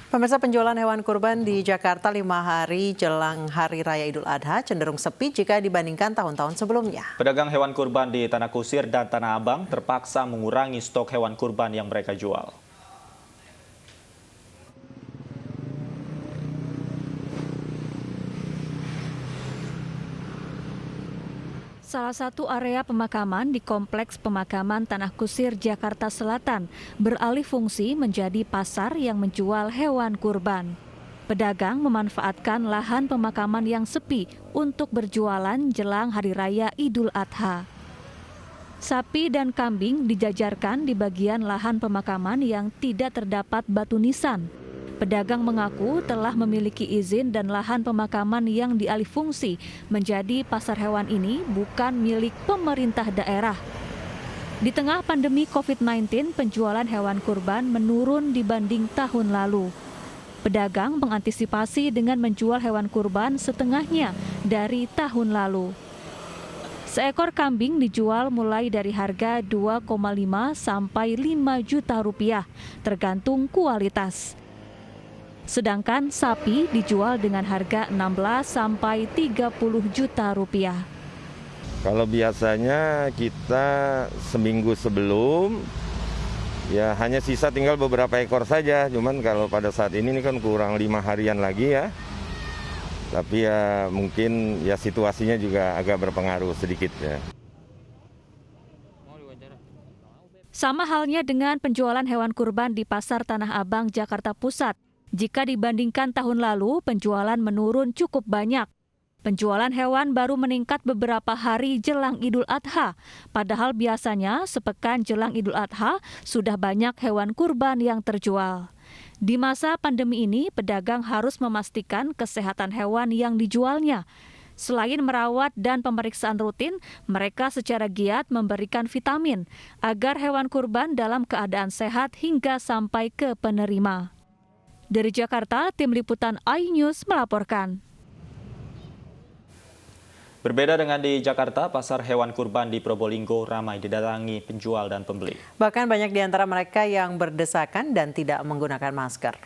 Pemirsa, penjualan hewan kurban di Jakarta 5 hari jelang Hari Raya Idul Adha cenderung sepi jika dibandingkan tahun-tahun sebelumnya. Pedagang hewan kurban di Tanah Kusir dan Tanah Abang terpaksa mengurangi stok hewan kurban yang mereka jual. Salah satu area pemakaman di Kompleks Pemakaman Tanah Kusir, Jakarta Selatan beralih fungsi menjadi pasar yang menjual hewan kurban. Pedagang memanfaatkan lahan pemakaman yang sepi untuk berjualan jelang Hari Raya Idul Adha. Sapi dan kambing dijajarkan di bagian lahan pemakaman yang tidak terdapat batu nisan. Pedagang mengaku telah memiliki izin dan lahan pemakaman yang dialih fungsi menjadi pasar hewan ini bukan milik pemerintah daerah. Di tengah pandemi COVID-19, penjualan hewan kurban menurun dibanding tahun lalu. Pedagang mengantisipasi dengan menjual hewan kurban setengahnya dari tahun lalu. Seekor kambing dijual mulai dari harga 2,5 sampai 5 juta rupiah, tergantung kualitas. Sedangkan sapi dijual dengan harga 16 sampai 30 juta rupiah. Kalau biasanya kita seminggu sebelum, ya hanya sisa tinggal beberapa ekor saja. Cuman kalau pada saat ini kan kurang 5 harian lagi ya. Tapi ya mungkin ya situasinya juga agak berpengaruh sedikit ya. Sama halnya dengan penjualan hewan kurban di Pasar Tanah Abang, Jakarta Pusat. Jika dibandingkan tahun lalu, penjualan menurun cukup banyak. Penjualan hewan baru meningkat beberapa hari jelang Idul Adha. Padahal biasanya sepekan jelang Idul Adha sudah banyak hewan kurban yang terjual. Di masa pandemi ini, pedagang harus memastikan kesehatan hewan yang dijualnya. Selain merawat dan pemeriksaan rutin, mereka secara giat memberikan vitamin agar hewan kurban dalam keadaan sehat hingga sampai ke penerima. Dari Jakarta, Tim Liputan iNews melaporkan. Berbeda dengan di Jakarta, pasar hewan kurban di Probolinggo ramai didatangi penjual dan pembeli. Bahkan banyak di antara mereka yang berdesakan dan tidak menggunakan masker.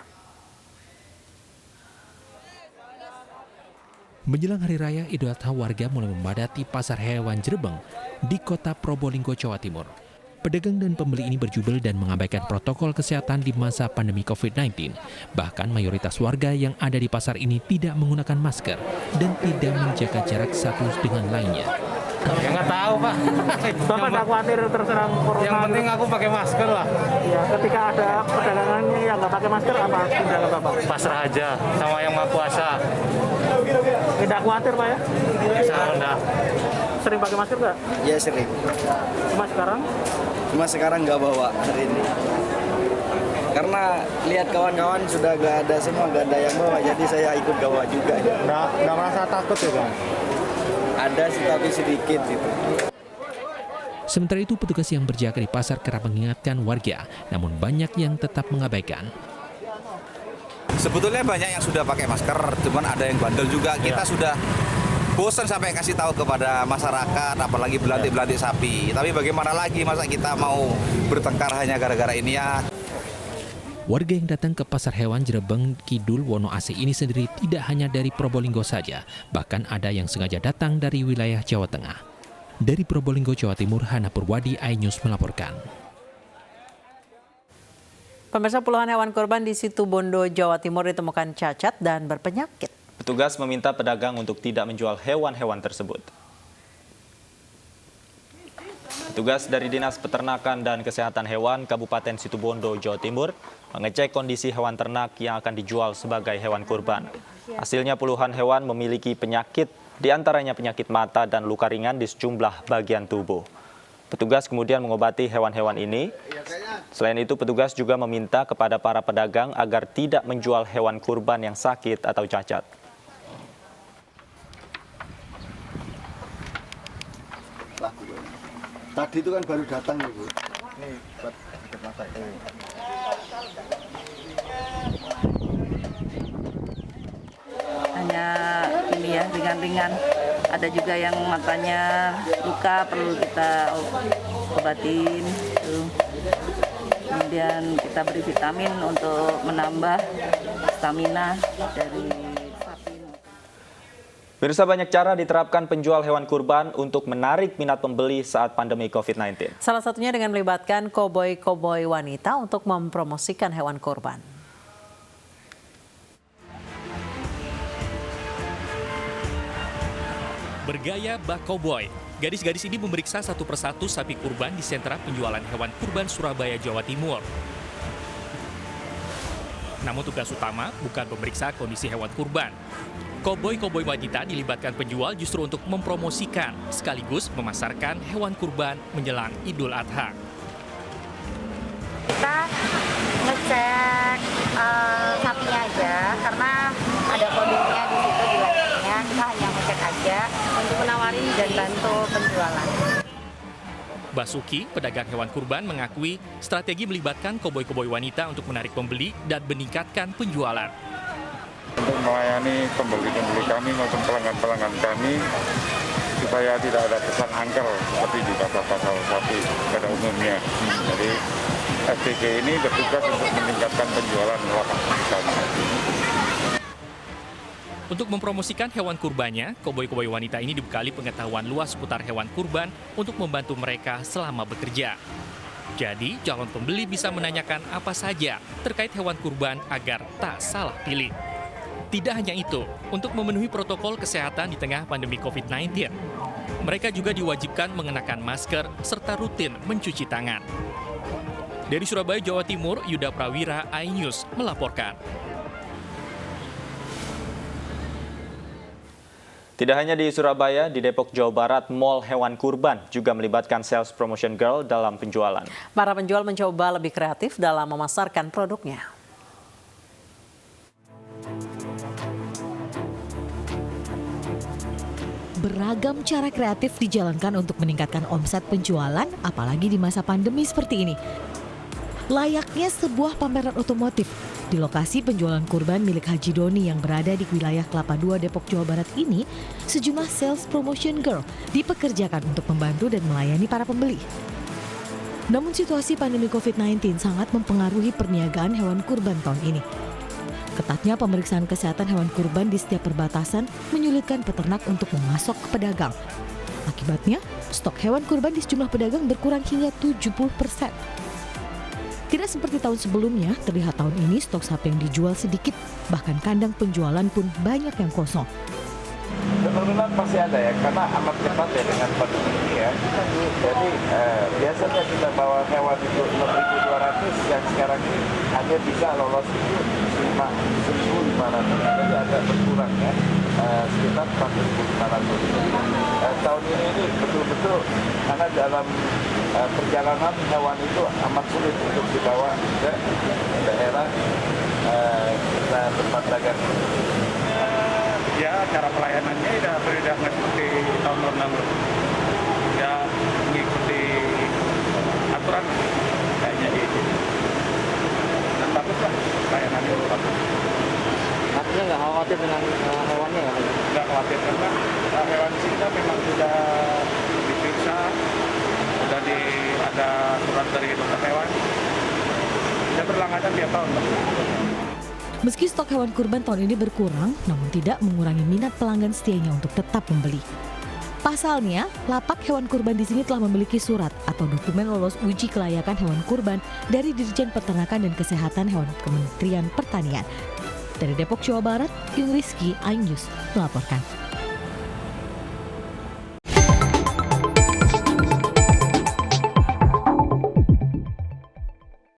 Menjelang Hari Raya Idul Adha, warga mulai memadati pasar hewan Jerebeng di kota Probolinggo, Jawa Timur. Pedagang dan pembeli ini berjubel dan mengabaikan protokol kesehatan di masa pandemi COVID-19. Bahkan mayoritas warga yang ada di pasar ini tidak menggunakan masker dan tidak menjaga jarak satu dengan lainnya. Ya nggak tahu, Pak. Bapak nggak khawatir terserang corona? Yang penting aku pakai masker lah. Ya, ketika ada perdagangan yang nggak pakai masker, apa tindakan Bapak? Pasrah aja sama yang mau puasa. Tidak khawatir, Pak ya? Sangat rendah. Sering pakai masker nggak? Ya sering. Cuma sekarang nggak bawa hari ini. Karena lihat kawan-kawan sudah nggak ada semua, nggak ada yang bawa, jadi saya ikut bawa juga. Nggak merasa takut ya, Bang? Ada sih tapi sedikit gitu. Sementara itu, petugas yang berjaga di pasar kerap mengingatkan warga, namun banyak yang tetap mengabaikan. Sebetulnya banyak yang sudah pakai masker, cuman ada yang bandel juga. Kita sudah bosan sampai kasih tahu kepada masyarakat, apalagi belantik-belantik sapi. Tapi bagaimana lagi, masa kita mau bertengkar hanya gara-gara ini ya? Warga yang datang ke pasar hewan Jerebeng Kidul Wonoase ini sendiri tidak hanya dari Probolinggo saja, bahkan ada yang sengaja datang dari wilayah Jawa Tengah. Dari Probolinggo, Jawa Timur, Hana Purwadi, iNews melaporkan. Pemirsa, puluhan hewan kurban di Situbondo, Jawa Timur ditemukan cacat dan berpenyakit. Petugas meminta pedagang untuk tidak menjual hewan-hewan tersebut. Petugas dari Dinas Peternakan dan Kesehatan Hewan Kabupaten Situbondo, Jawa Timur mengecek kondisi hewan ternak yang akan dijual sebagai hewan kurban. Hasilnya puluhan hewan memiliki penyakit, diantaranya penyakit mata dan luka ringan di sejumlah bagian tubuh. Petugas kemudian mengobati hewan-hewan ini. Selain itu, petugas juga meminta kepada para pedagang agar tidak menjual hewan kurban yang sakit atau cacat. Tadi itu kan baru datang Bu. Nih, buat mata ini. Hanya ini ya, ringan-ringan. Ada juga yang matanya luka, perlu kita obatin. kemudian kita beri vitamin untuk menambah stamina dari sapi. Pemirsa, banyak cara diterapkan penjual hewan kurban untuk menarik minat pembeli saat pandemi COVID-19. Salah satunya dengan melibatkan koboi-koboi wanita untuk mempromosikan hewan kurban. Bergaya bak koboi, gadis-gadis ini memeriksa satu persatu sapi kurban di sentra penjualan hewan kurban Surabaya, Jawa Timur. Namun tugas utama bukan memeriksa kondisi hewan kurban. Koboi-koboi wanita dilibatkan penjual justru untuk mempromosikan sekaligus memasarkan hewan kurban menjelang Idul Adha. Kita ngecek sapinya aja karena ada kodenya di situ di layarnya. Kita hanya ngecek aja untuk menawarin dan bantu penjualan. Basuki, pedagang hewan kurban, mengakui strategi melibatkan koboi-koboi wanita untuk menarik pembeli dan meningkatkan penjualan. Untuk melayani pembeli-pembeli kami maupun pelanggan-pelanggan kami supaya tidak ada kesan angker seperti di pasar-pasar sapi pada umumnya. Jadi STK ini bertugas untuk meningkatkan penjualan lapak kami. Untuk mempromosikan hewan kurbannya, koboi-koboi wanita ini dibekali pengetahuan luas seputar hewan kurban untuk membantu mereka selama bekerja. Jadi, calon pembeli bisa menanyakan apa saja terkait hewan kurban agar tak salah pilih. Tidak hanya itu, untuk memenuhi protokol kesehatan di tengah pandemi COVID-19, mereka juga diwajibkan mengenakan masker serta rutin mencuci tangan. Dari Surabaya, Jawa Timur, Yuda Prawira, iNews melaporkan. Tidak hanya di Surabaya, di Depok, Jawa Barat, mall hewan kurban juga melibatkan sales promotion girl dalam penjualan. Para penjual mencoba lebih kreatif dalam memasarkan produknya. Beragam cara kreatif dijalankan untuk meningkatkan omset penjualan, apalagi di masa pandemi seperti ini. Layaknya sebuah pameran otomotif, di lokasi penjualan kurban milik Haji Doni yang berada di wilayah Kelapa II, Depok, Jawa Barat ini, sejumlah sales promotion girl dipekerjakan untuk membantu dan melayani para pembeli. Namun situasi pandemi COVID-19 sangat mempengaruhi perniagaan hewan kurban tahun ini. Ketatnya pemeriksaan kesehatan hewan kurban di setiap perbatasan menyulitkan peternak untuk memasok ke pedagang. Akibatnya, stok hewan kurban di sejumlah pedagang berkurang hingga 70%. Tidak seperti tahun sebelumnya, terlihat tahun ini stok sapi yang dijual sedikit, bahkan kandang penjualan pun banyak yang kosong. Penurunan pasti ada ya, karena amat cepat ya dengan pandemi ini ya. Jadi biasanya kita bawa hewan itu 6.200, yang sekarang ini hanya bisa lolos itu 1.500. Jadi agak berkurang ya, sekitar 4.500. Tahun ini betul-betul karena dalam perjalanan hewan itu amat sulit untuk dibawa ke daerah kita tempat dagang. Ya, cara pelayanannya udah nggak seperti tahun lalu. Ya, mengikuti aturan kayaknya gitu. Dan bagus lah pelayanannya. Artinya nggak khawatir dengan hewannya ya? Nggak khawatir karena hewan kita memang sudah diperiksa, sudah ada surat dari dokter hewan. Sudah berlangganan tiap tahun. Meski stok hewan kurban tahun ini berkurang, namun tidak mengurangi minat pelanggan setianya untuk tetap membeli. Pasalnya, lapak hewan kurban di sini telah memiliki surat atau dokumen lolos uji kelayakan hewan kurban dari Dirjen Peternakan dan Kesehatan Hewan Kementerian Pertanian. Dari Depok, Jawa Barat, Yung Rizky, iNews melaporkan.